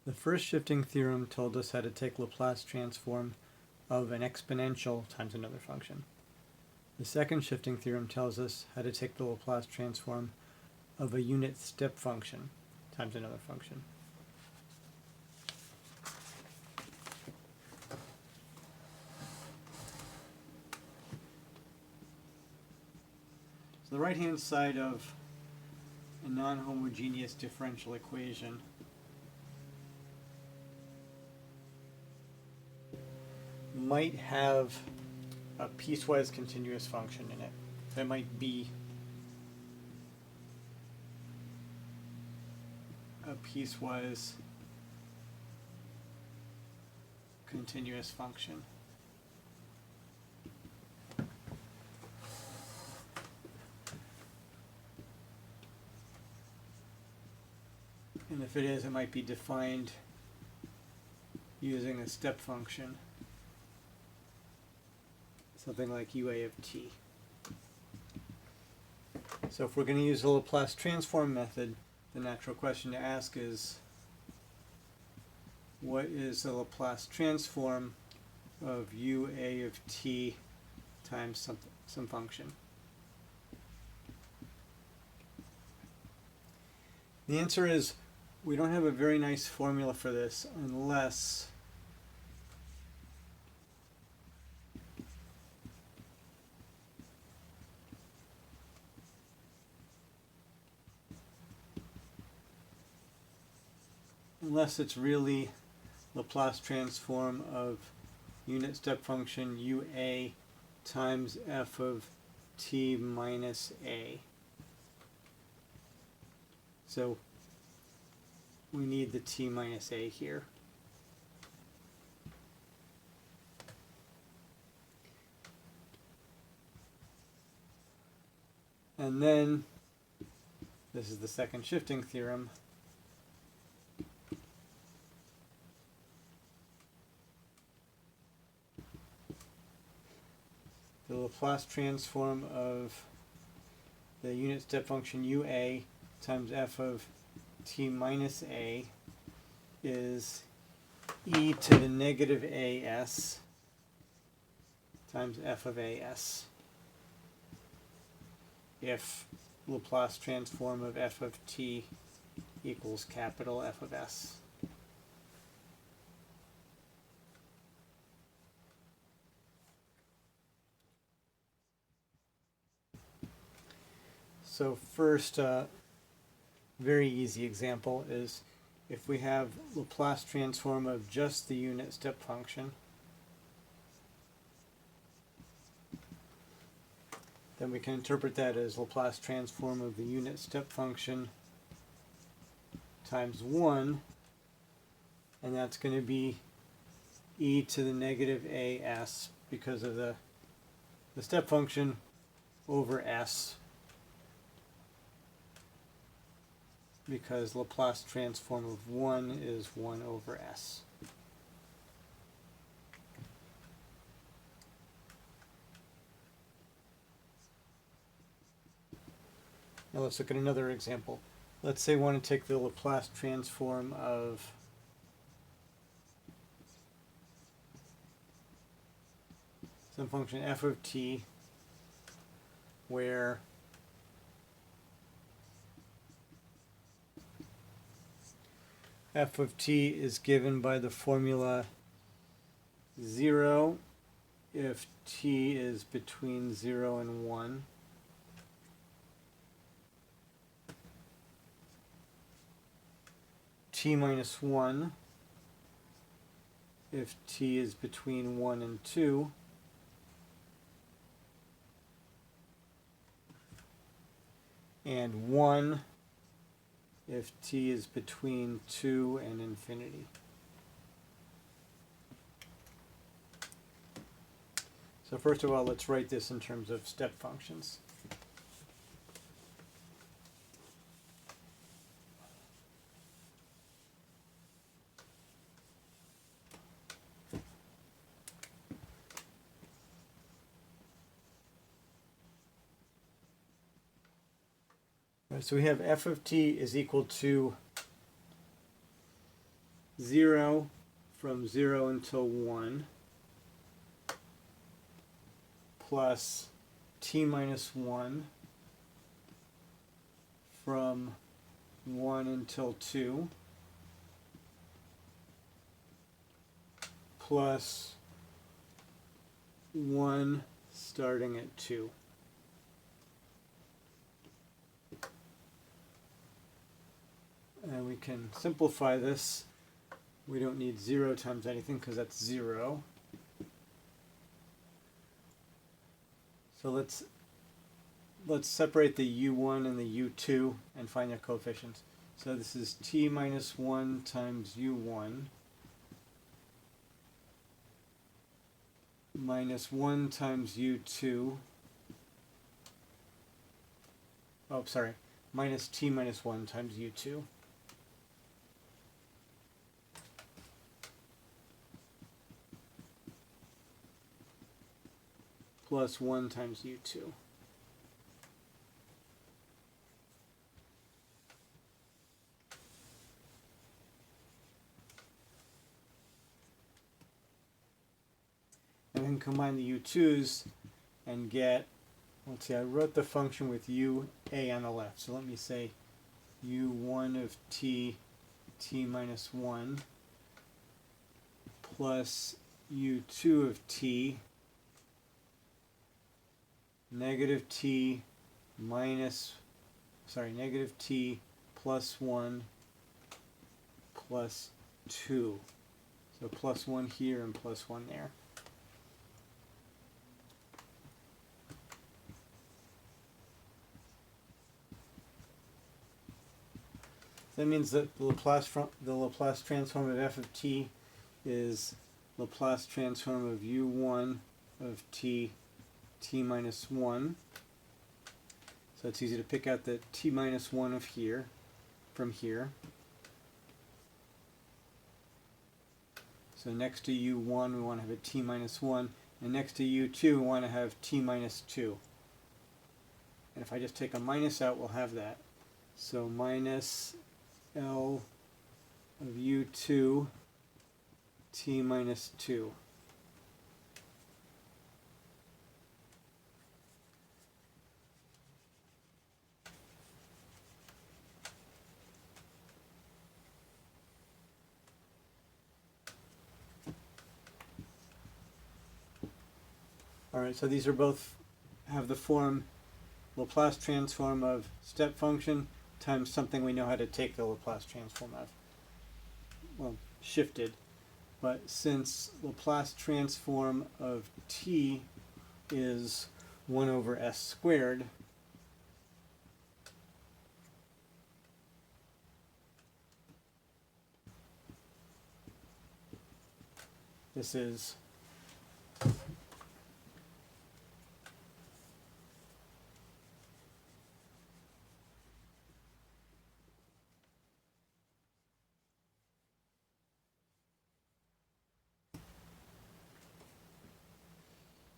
The first shifting theorem told us how to take Laplace transform of an exponential times another function. The second shifting theorem tells us how to take the Laplace transform of a unit step function times another function. So the right-hand side of a non-homogeneous differential equation might have a piecewise continuous function in it. That might be a piecewise continuous function. And if it is, it might be defined using a step function, something like UA of t. So if we're going to use the Laplace transform method, the natural question to ask is, what is the Laplace transform of UA of t times some function? The answer is, we don't have a very nice formula for this unless it's really Laplace transform of unit step function UA times f of t minus a. So we need the t minus a here. And then, this is the second shifting theorem. The Laplace transform of the unit step function UA times f of t minus a is e to the negative as times f of as if Laplace transform of f of t equals capital F of s. So first, very easy example is if we have Laplace transform of just the unit step function, then we can interpret that as Laplace transform of the unit step function times 1, and that's going to be e to the negative as because of the step function over s, because Laplace transform of 1 is 1 over s. Now let's look at another example. Let's say we want to take the Laplace transform of some function f of t where f of t is given by the formula 0 if t is between 0 and 1. T minus 1 if t is between 1 and 2. And 1 if t is between 2 and infinity. So first of all, let's write this in terms of step functions. So we have f of t is equal to 0 from 0 until 1 plus t minus 1 from 1 until 2 plus 1 starting at 2. And we can simplify this. We don't need 0 times anything because that's 0. So let's separate the u1 and the u2 and find their coefficients. So this is t minus 1 times u1 minus 1 times u2. Oh, sorry. Minus t minus 1 times u2. Plus 1 times u2. And then combine the u2's and get, let's see, I wrote the function with ua on the left. So let me say u1 of t minus 1 plus u2 of t negative t plus 1 plus 2. So plus 1 here and plus 1 there. That means that the Laplace transform of f of t is Laplace transform of u1 of t minus 1. So it's easy to pick out the t minus 1 of here from here. So next to u1 we want to have a t minus 1, and next to u2 we want to have t minus 2. And if I just take a minus out, we'll have that. So minus L of u2 t minus 2. Alright, so these are both have the form Laplace transform of step function times something we know how to take the Laplace transform of. Well, shifted. But since Laplace transform of t is 1 over s squared, this is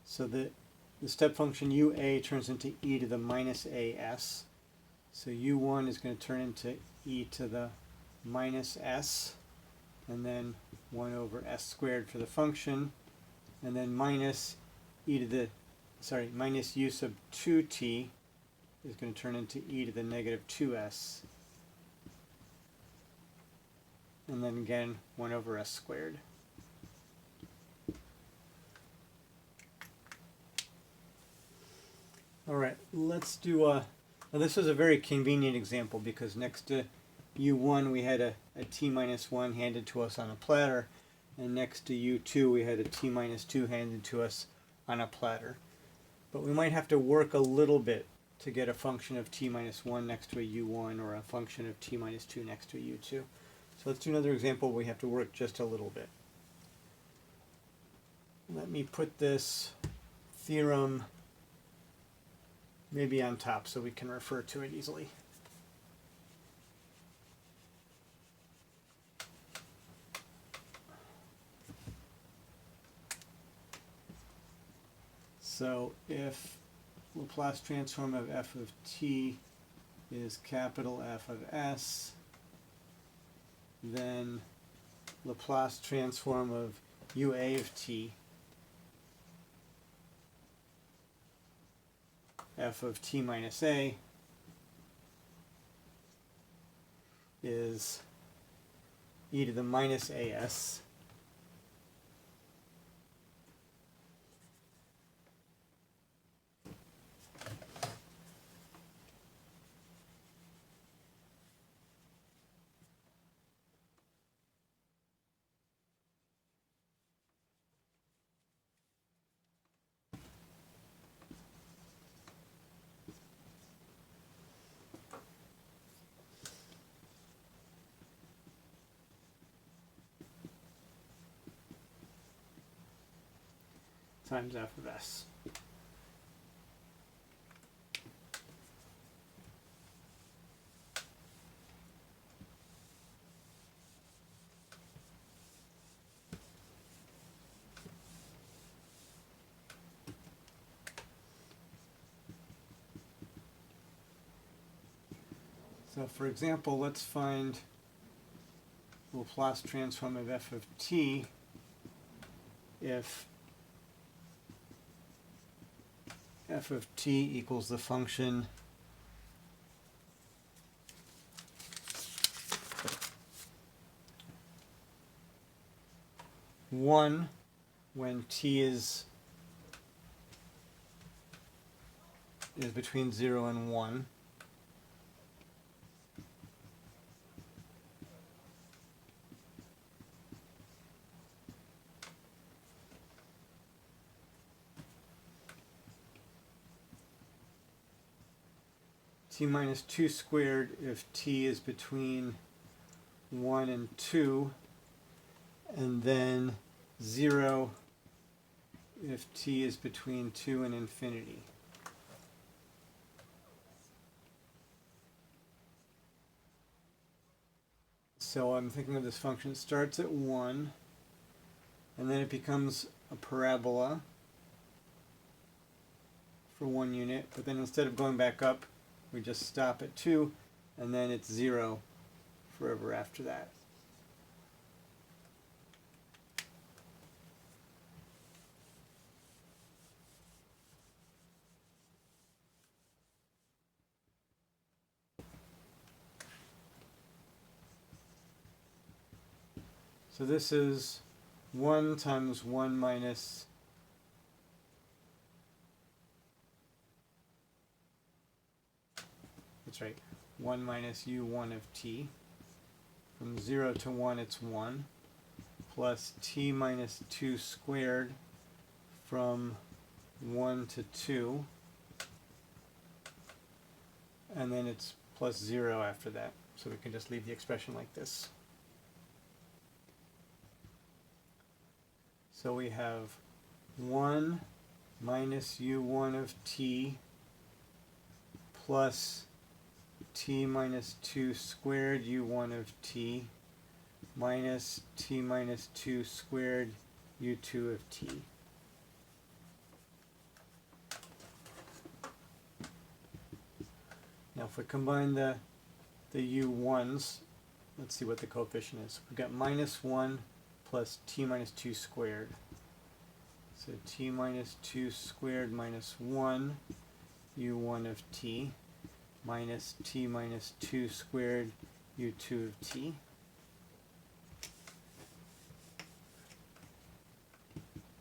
so the step function ua turns into e to the minus as. So u1 is going to turn into e to the minus s, and then 1 over s squared for the function, and then minus e to the, minus u sub 2t is going to turn into e to the negative 2s, and then again 1 over s squared. Alright, let's do now this was a very convenient example because next to u1 we had a t minus 1 handed to us on a platter, and next to u2 we had a t minus 2 handed to us on a platter. But we might have to work a little bit to get a function of t minus 1 next to a u1 or a function of t minus 2 next to a u2. So let's do another example where we have to work just a little bit. Let me put this theorem maybe on top so we can refer to it easily. So if Laplace transform of f of t is capital F of s, then Laplace transform of UA of t, f of t minus a, is e to the minus as times f of s. So for example, let's find Laplace transform of f of t if f of t equals the function one when t is between 0 and 1. T minus 2 squared if t is between 1 and 2, and then 0 if t is between 2 and infinity. So I'm thinking of this function. It starts at 1, and then it becomes a parabola for 1 unit, but then instead of going back up, we just stop at 2, and then it's 0 forever after that. So this is 1 times 1 minus that's right, 1 minus u1 of t. From 0 to 1 it's 1, plus t minus 2 squared from 1 to 2, and then it's plus 0 after that. So we can just leave the expression like this. So we have 1 minus u1 of t plus t minus 2 squared u1 of t minus t minus 2 squared u2 of t. Now if we combine the u1s, let's see what the coefficient is. We've got minus 1 plus t minus 2 squared. So t minus 2 squared minus 1 u1 of t minus t minus 2 squared u2 of t.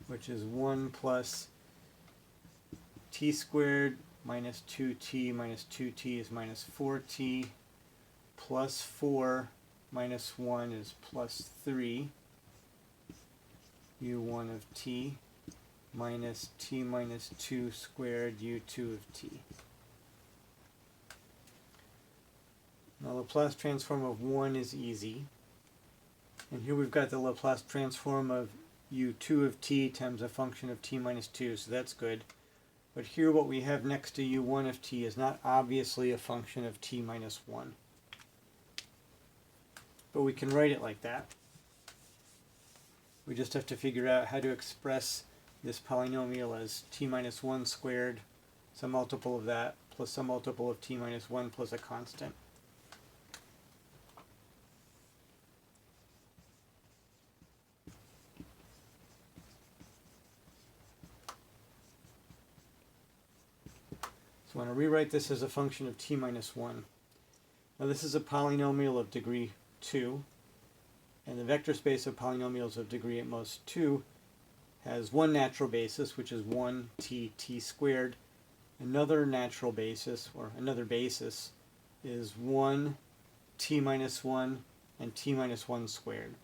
Which is 1 plus t squared minus 2t minus 2t is minus 4t plus 4 minus 1 is plus 3 u1 of t minus t minus 2 squared u2 of t. Now Laplace transform of 1 is easy. And here we've got the Laplace transform of u2 of t times a function of t minus 2, so that's good. But here what we have next to u1 of t is not obviously a function of t minus 1. But we can write it like that. We just have to figure out how to express this polynomial as t minus 1 squared, some multiple of that, plus some multiple of t minus 1 plus a constant. want to rewrite this as a function of t minus 1. Now this is a polynomial of degree 2, and the vector space of polynomials of degree at most 2 has one natural basis, which is 1t squared. Another natural basis, or another basis, is 1 t minus 1 and t minus 1 squared.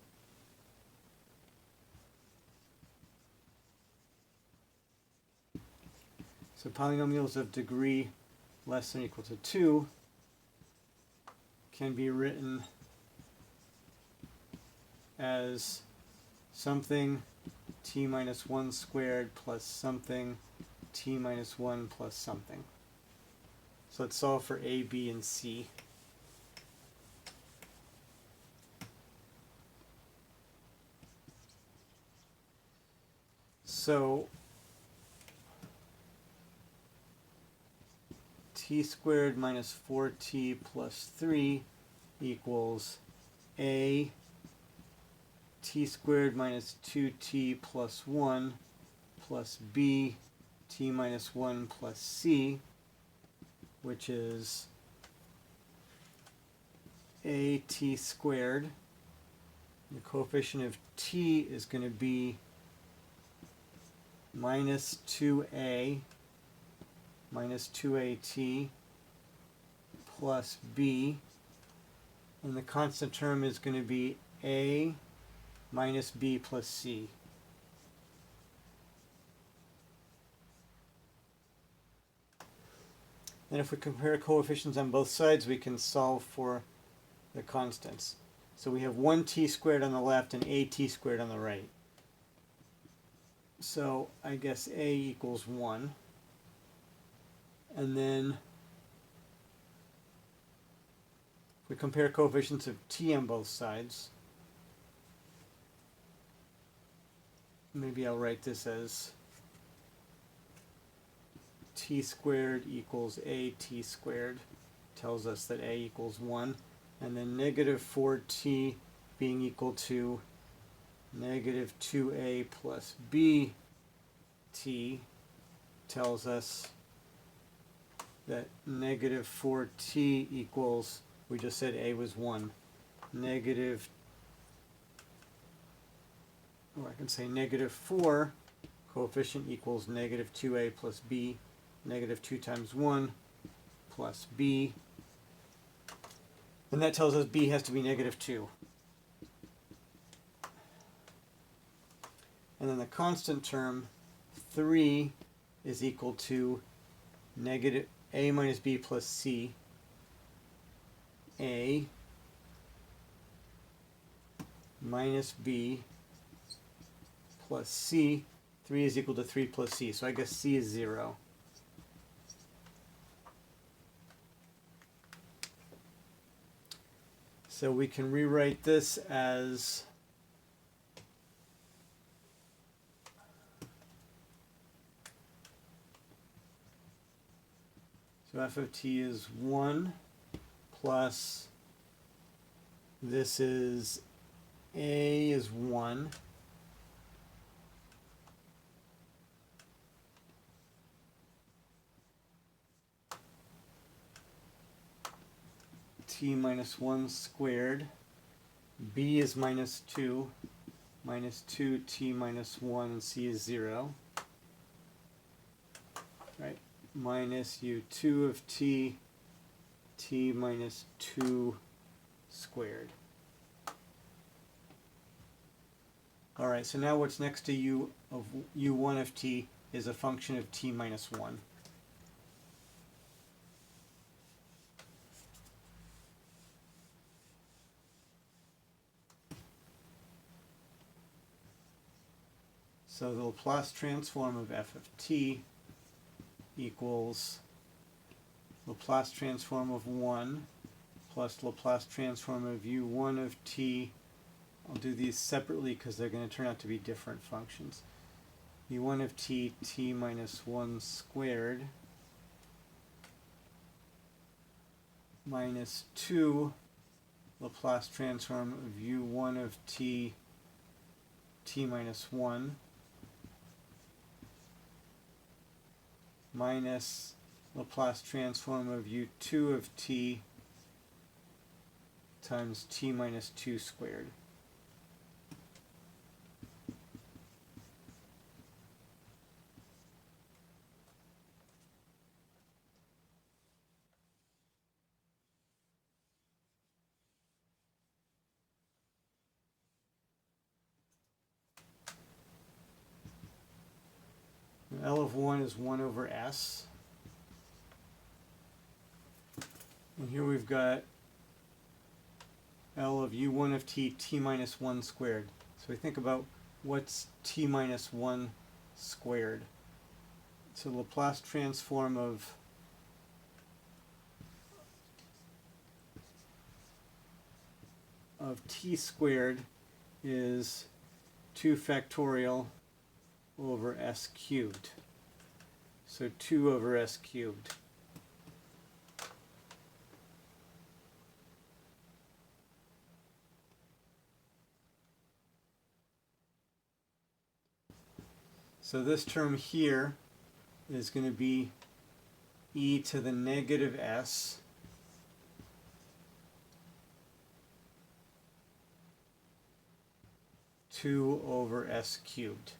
So polynomials of degree less than or equal to 2 can be written as something t minus 1 squared plus something t minus 1 plus something. So let's solve for a, b, and c. So t squared minus 4t plus 3 equals a t squared minus 2t plus 1 plus b t minus 1 plus c, which is a t squared. The coefficient of t is going to be minus 2a minus 2at plus b, and the constant term is going to be a minus b plus c. And if we compare coefficients on both sides, we can solve for the constants. So we have 1t squared on the left and at squared on the right. So I guess a equals 1. And then if we compare coefficients of t on both sides, maybe I'll write this as t squared equals a t squared, tells us that a equals 1, and then negative 4t being equal to negative 2a plus b t tells us that negative 4t equals, we just said a was 1, negative, or I can say negative 4 coefficient equals negative 2a plus b, negative 2 times 1 plus b, and that tells us b has to be negative 2. And then the constant term 3 is equal to negative a minus b plus c, a minus b plus c. 3 is equal to 3 plus c, so I guess c is 0. So we can rewrite this as so f of t is 1 plus this is a is 1 t minus 1 squared, b is minus 2 t minus 1, and c is 0, right, minus u2 of t minus 2 squared. Alright, so now what's next to u of u1 of t is a function of t minus 1. So the Laplace transform of f of t equals Laplace transform of 1 plus Laplace transform of u1 of t. I'll do these separately because they're going to turn out to be different functions. u1 of t, t minus 1 squared, minus 2 Laplace transform of u1 of t, t minus 1, minus Laplace transform of u2 of t times t minus 2 squared. L of 1 is 1 over s. And here we've got L of u1 of t, t minus 1 squared. So we think about what's t minus 1 squared. So Laplace transform of t squared is 2 factorial over s cubed. So 2 over s cubed. So this term here is going to be e to the negative s two over s cubed.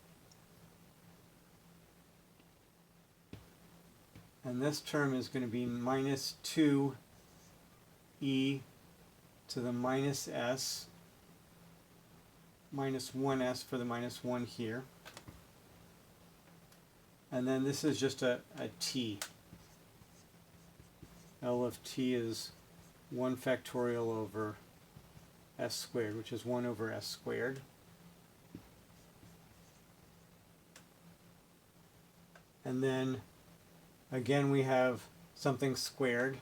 And this term is going to be minus 2 e to the minus s, minus 1s for the minus 1 here. And then this is just a t. L of t is 1 factorial over s squared, which is 1 over s squared. And then again we have something squared,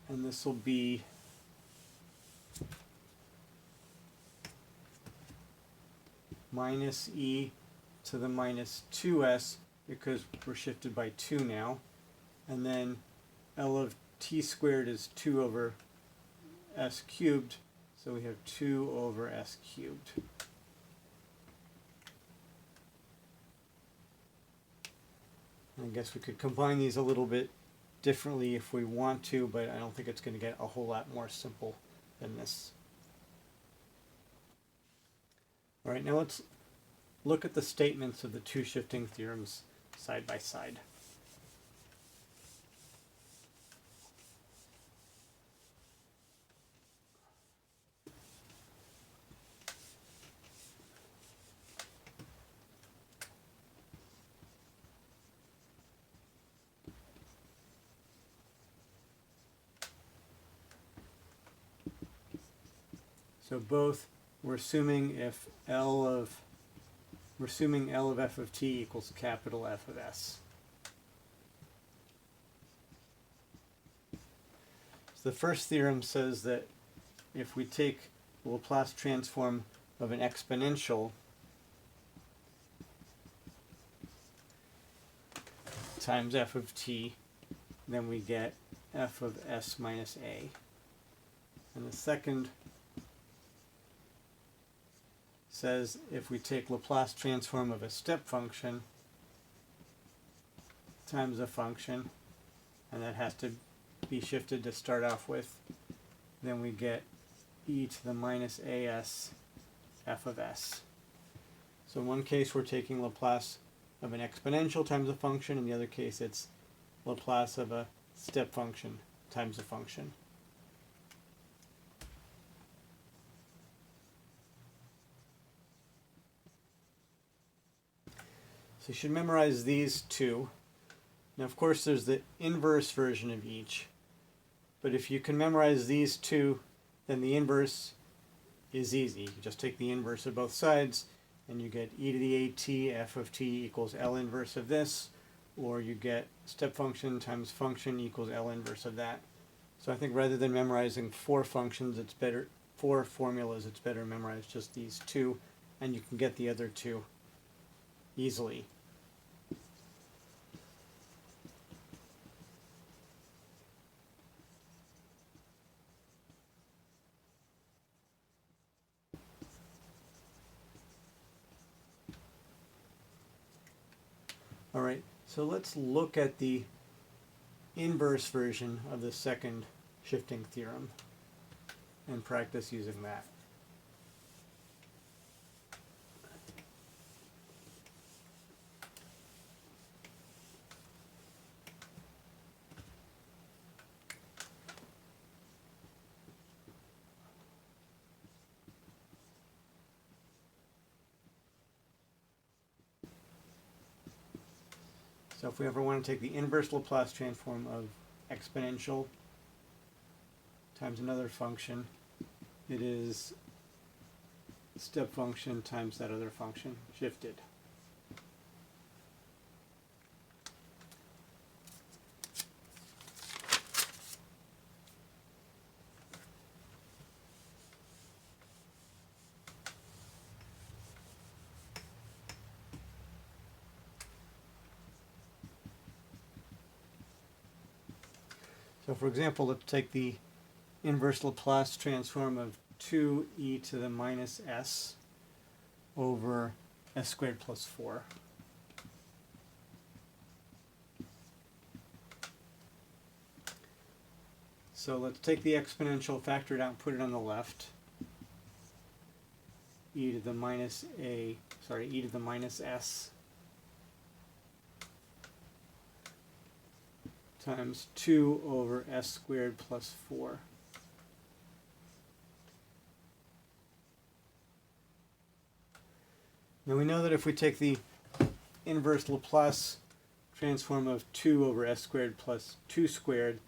and this will be minus e to the minus 2s, because we're shifted by 2 now. And then L of t squared is 2 over s cubed, so we have 2 over s cubed. I guess we could combine these a little bit differently if we want to, but I don't think it's going to get a whole lot more simple than this. All right, now let's look at the statements of the two shifting theorems side by side. So both, we're assuming L of f of t equals capital F of s. So the first theorem says that if we take the Laplace transform of an exponential times f of t, then we get f of s minus a. And the second says if we take Laplace transform of a step function times a function, and that has to be shifted to start off with, then we get e to the minus as f of s. So in one case we're taking Laplace of an exponential times a function, in the other case it's Laplace of a step function times a function. So you should memorize these two. Now of course there's the inverse version of each, but if you can memorize these two, then the inverse is easy. You just take the inverse of both sides and you get e to the at f of t equals L inverse of this, or you get step function times function equals L inverse of that. So I think rather than memorizing four formulas, it's better to memorize just these two, and you can get the other two easily. All right, so let's look at the inverse version of the second shifting theorem and practice using that. So if we ever want to take the inverse Laplace transform of exponential times another function, it is step function times that other function shifted. So for example, let's take the inverse Laplace transform of 2e to the minus s over s squared plus 4. So let's take the exponential, factor it out, and put it on the left. E to the minus s times 2 over s squared plus 4. Now we know that if we take the inverse Laplace transform of 2 over s squared plus 2 squared,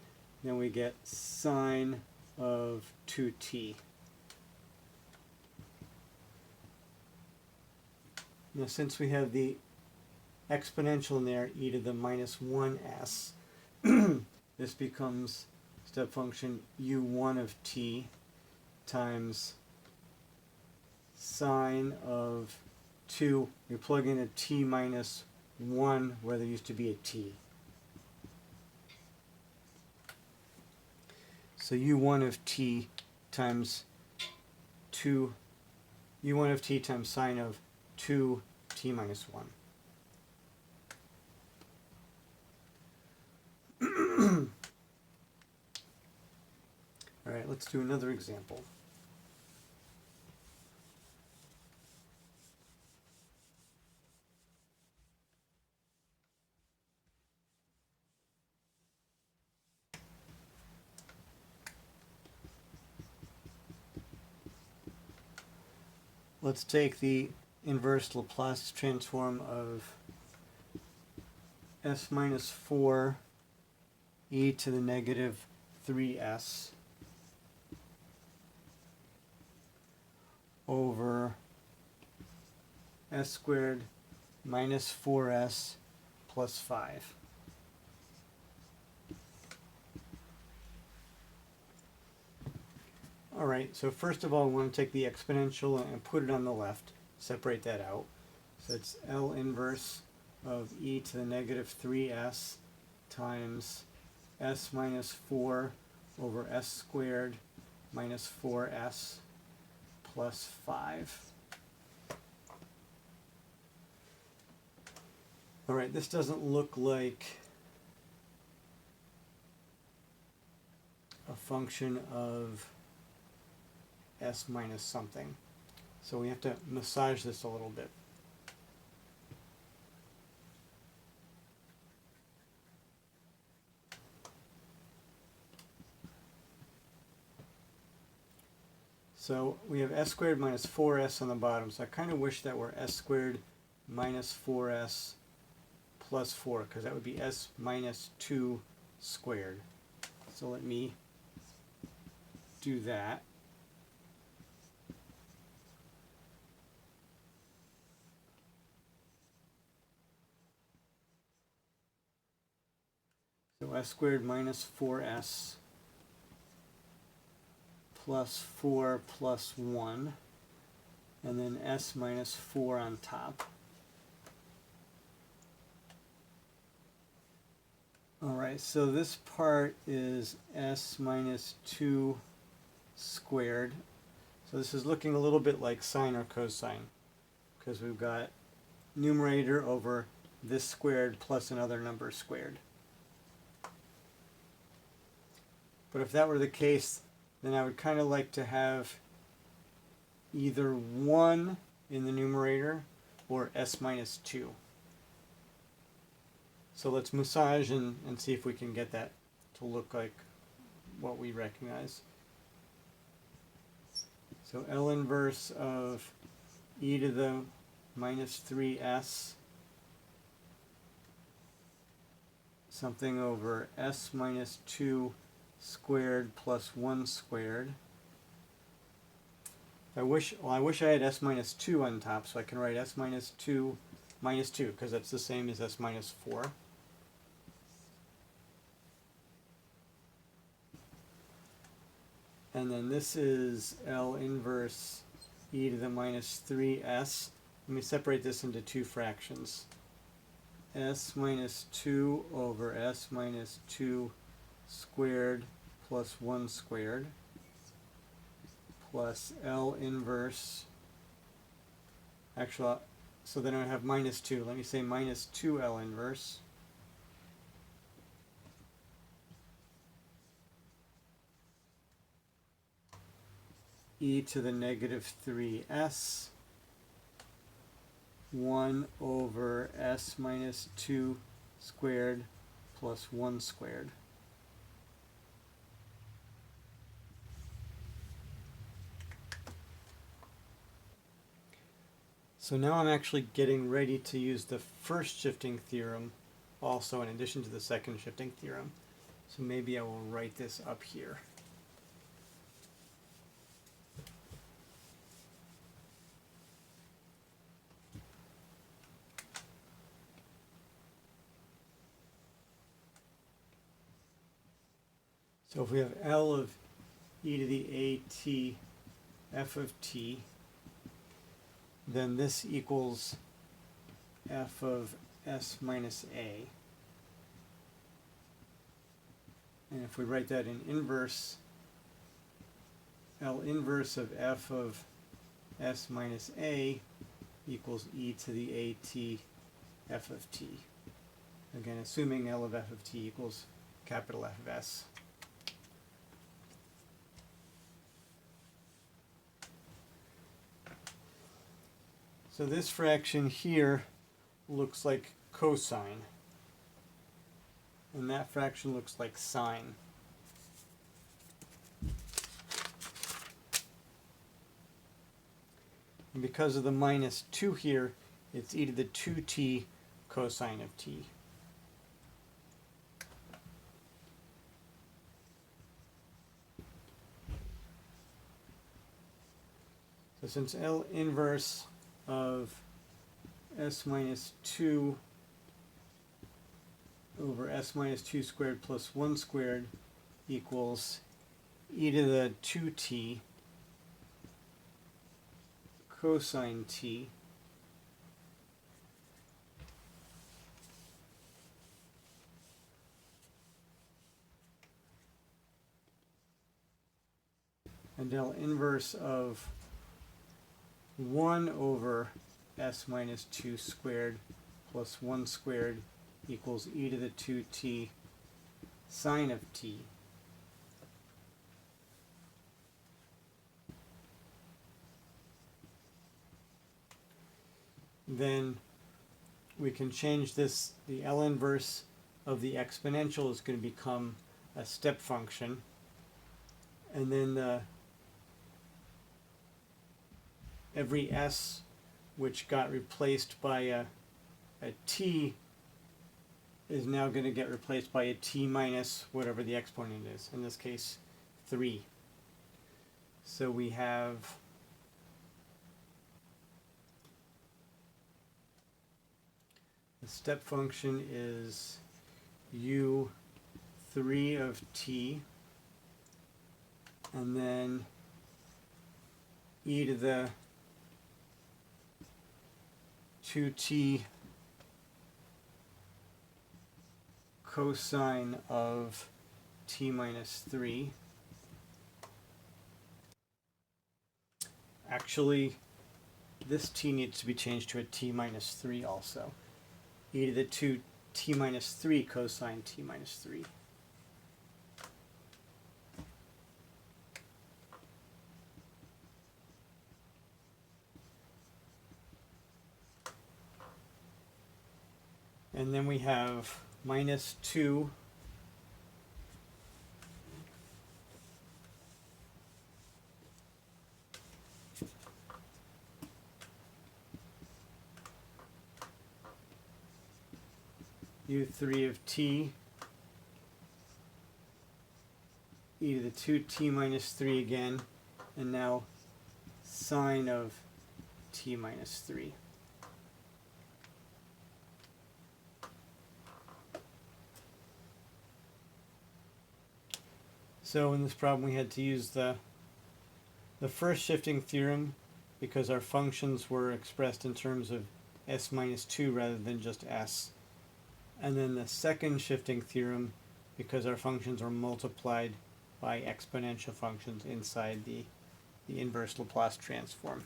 then we get sine of 2t. Now since we have the exponential in there, e to the minus 1s, this becomes step function u1 of t times sine of 2. We plug in a t minus 1 where there used to be a t. So u1 of t times 2, u1 of t times sine of 2t minus 1. All right, let's do another example. Let's take the inverse Laplace transform of s minus 4 e to the negative 3s over s squared minus 4s plus 5. Alright, so first of all we want to take the exponential and put it on the left, separate that out. So it's L inverse of e to the negative 3s times s minus 4 over s squared minus 4s plus 5. Alright, this doesn't look like a function of s minus something. So we have to massage this a little bit. So we have s squared minus 4s on the bottom, so I kind of wish that were s squared minus 4s plus 4, because that would be s minus 2 squared. So let me do that. So s squared minus 4s plus 4 plus 1, and then s minus 4 on top. Alright, so this part is s minus 2 squared. So this is looking a little bit like sine or cosine, because we've got numerator over this squared plus another number squared. But if that were the case, then I would kind of like to have either 1 in the numerator or s minus 2. So let's massage and see if we can get that to look like what we recognize. So L inverse of e to the minus 3s something over s minus 2 squared plus 1 squared. I wish I had s minus 2 on top, so I can write s minus 2 minus 2, because that's the same as s minus 4. And then this is L inverse e to the minus 3s. Let me separate this into two fractions. S minus 2 over s minus 2 squared plus 1 squared plus L inverse, actually, so then I have minus 2. Let me say minus 2 L inverse e to the negative 3s 1 over s minus 2 squared plus 1 squared. So now I'm actually getting ready to use the first shifting theorem also in addition to the second shifting theorem. So maybe I will write this up here. So if we have L of e to the at f of t, then this equals f of s minus a. And if we write that in inverse, L inverse of f of s minus a equals e to the at f of t. Again, assuming L of f of t equals capital F of s. So this fraction here looks like cosine, and that fraction looks like sine. And because of the minus 2 here, it's e to the 2t cosine of t. So since L inverse of s minus 2 over s minus 2 squared plus 1 squared equals e to the 2t cosine t, and L inverse of 1 over s minus 2 squared plus 1 squared equals e to the 2t sine of t. Then we can change this, the L inverse of the exponential is going to become a step function, and then every s which got replaced by a t is now going to get replaced by a t minus whatever the exponent is, in this case 3. So we have the step function is u3 of t, and then e to the 2t cosine of t minus 3. Actually, this t needs to be changed to a t minus 3 also. E to the 2 t minus 3 cosine t minus 3. And then we have minus 2 u3 of t e to the 2t minus 3 again, and now sine of t minus 3. So in this problem we had to use the first shifting theorem because our functions were expressed in terms of s minus 2 rather than just s. And then the second shifting theorem because our functions are multiplied by exponential functions inside the inverse Laplace transform.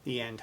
The end.